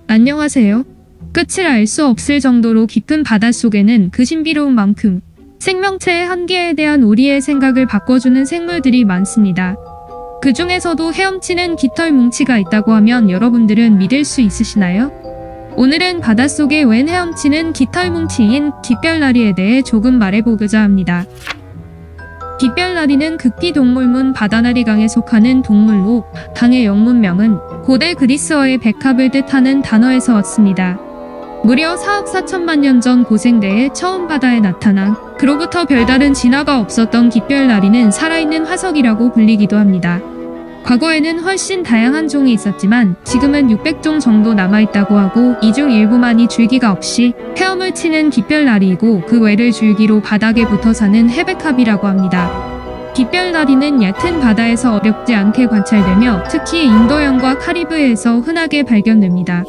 안녕하세요. 끝을 알 수 없을 정도로 깊은 바닷속에는 그 신비로운 만큼 생명체의 한계에 대한 우리의 생각을 바꿔주는 생물들이 많습니다. 그 중에서도 헤엄치는 깃털 뭉치가 있다고 하면 여러분들은 믿을 수 있으시나요? 오늘은 바닷속에 웬 헤엄치는 깃털 뭉치인 깃별나리에 대해 조금 말해보고자 합니다. 깃별나리는 극피동물문 바다나리강에 속하는 동물로 강의 영문명은 고대 그리스어의 백합을 뜻하는 단어에서 왔습니다. 무려 4억 4천만 년 전 고생대에 처음 바다에 나타나 그로부터 별다른 진화가 없었던 깃별나리는 살아있는 화석이라고 불리기도 합니다. 과거에는 훨씬 다양한 종이 있었지만 지금은 600종 정도 남아있다고 하고 이 중 일부만이 줄기가 없이 헤엄을 치는 깃별나리이고 그 외를 줄기로 바닥에 붙어 사는 해백합이라고 합니다. 깃별나리는 얕은 바다에서 어렵지 않게 관찰되며 특히 인도양과 카리브해에서 흔하게 발견됩니다.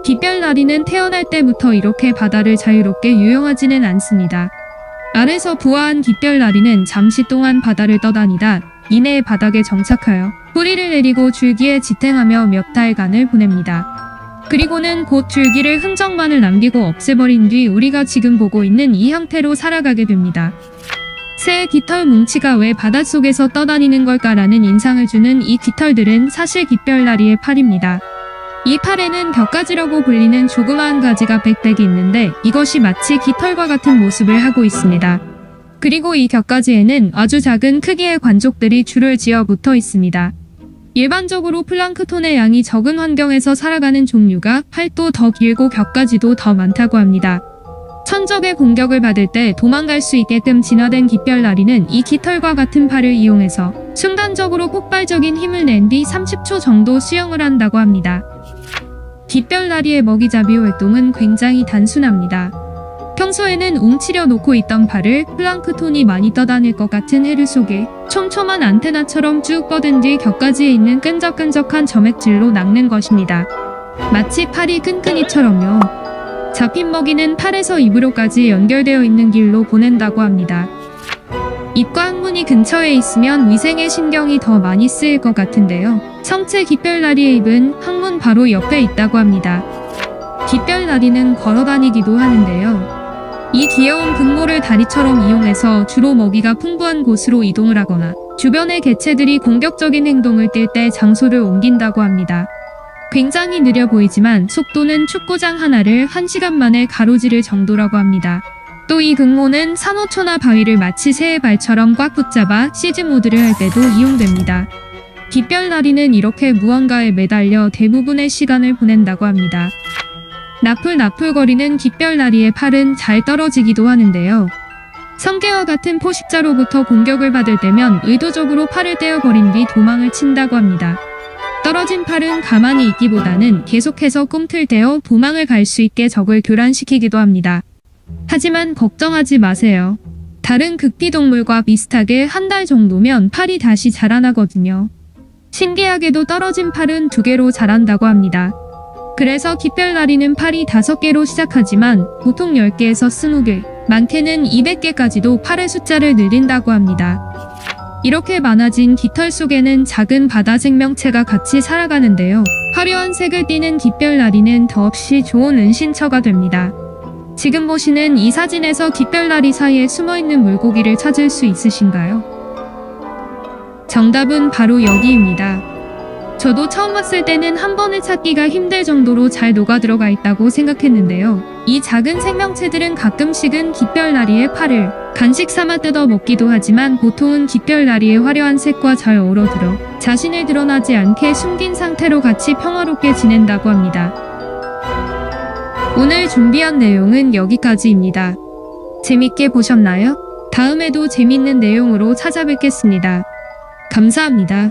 깃별나리는 태어날 때부터 이렇게 바다를 자유롭게 유영하지는 않습니다. 알에서 부화한 깃별나리는 잠시 동안 바다를 떠다니다 이내 바닥에 정착하여 뿌리를 내리고 줄기에 지탱하며 몇 달간을 보냅니다. 그리고는 곧 줄기를 흔적만을 남기고 없애버린 뒤 우리가 지금 보고 있는 이 형태로 살아가게 됩니다. 새의 깃털 뭉치가 왜 바닷속에서 떠다니는 걸까라는 인상을 주는 이 깃털들은 사실 깃별나리의 팔입니다. 이 팔에는 격가지라고 불리는 조그마한 가지가 빽빽이 있는데 이것이 마치 깃털과 같은 모습을 하고 있습니다. 그리고 이 격가지에는 아주 작은 크기의 관족들이 줄을 지어 붙어 있습니다. 일반적으로 플랑크톤의 양이 적은 환경에서 살아가는 종류가 팔도 더 길고 격가지도 더 많다고 합니다. 천적의 공격을 받을 때 도망갈 수 있게끔 진화된 깃별나리는 이 깃털과 같은 팔을 이용해서 순간적으로 폭발적인 힘을 낸 뒤 30초 정도 수영을 한다고 합니다. 깃별나리의 먹이잡이 활동은 굉장히 단순합니다. 평소에는 웅치려 놓고 있던 팔을 플랑크톤이 많이 떠다닐 것 같은 해류 속에 촘촘한 안테나처럼 쭉 뻗은 뒤 격가지에 있는 끈적끈적한 점액질로 낚는 것입니다. 마치 팔이 끈끈이처럼요. 잡힌 먹이는 팔에서 입으로까지 연결되어 있는 길로 보낸다고 합니다. 입과 항문이 근처에 있으면 위생에 신경이 더 많이 쓰일 것 같은데요. 성체 깃별나리의 입은 항문 바로 옆에 있다고 합니다. 깃별나리는 걸어다니기도 하는데요. 이 귀여운 금모를 다리처럼 이용해서 주로 먹이가 풍부한 곳으로 이동을 하거나 주변의 개체들이 공격적인 행동을 띌 때 장소를 옮긴다고 합니다. 굉장히 느려 보이지만 속도는 축구장 하나를 1시간 만에 가로지를 정도라고 합니다. 또 이 금모는 산호초나 바위를 마치 새의 발처럼 꽉 붙잡아 시즈 모드를 할 때도 이용됩니다. 깃별나리는 이렇게 무언가에 매달려 대부분의 시간을 보낸다고 합니다. 나풀나풀거리는 깃별나리의 팔은 잘 떨어지기도 하는데요. 성게와 같은 포식자로부터 공격을 받을 때면 의도적으로 팔을 떼어버린 뒤 도망을 친다고 합니다. 떨어진 팔은 가만히 있기보다는 계속해서 꿈틀대어 도망을 갈 수 있게 적을 교란시키기도 합니다. 하지만 걱정하지 마세요. 다른 극피동물과 비슷하게 한 달 정도면 팔이 다시 자라나거든요. 신기하게도 떨어진 팔은 2개로 자란다고 합니다. 그래서 깃별나리는 팔이 5개로 시작하지만 보통 10개에서 20개, 많게는 200개까지도 팔의 숫자를 늘린다고 합니다. 이렇게 많아진 깃털 속에는 작은 바다 생명체가 같이 살아가는데요. 화려한 색을 띠는 깃별나리는 더없이 좋은 은신처가 됩니다. 지금 보시는 이 사진에서 깃별나리 사이에 숨어있는 물고기를 찾을 수 있으신가요? 정답은 바로 여기입니다. 저도 처음 봤을 때는 한 번에 찾기가 힘들 정도로 잘 녹아들어가 있다고 생각했는데요. 이 작은 생명체들은 가끔씩은 깃별나리의 팔을 간식 삼아 뜯어 먹기도 하지만 보통은 깃별나리의 화려한 색과 잘 어우러들어 자신을 드러나지 않게 숨긴 상태로 같이 평화롭게 지낸다고 합니다. 오늘 준비한 내용은 여기까지입니다. 재밌게 보셨나요? 다음에도 재밌는 내용으로 찾아뵙겠습니다. 감사합니다.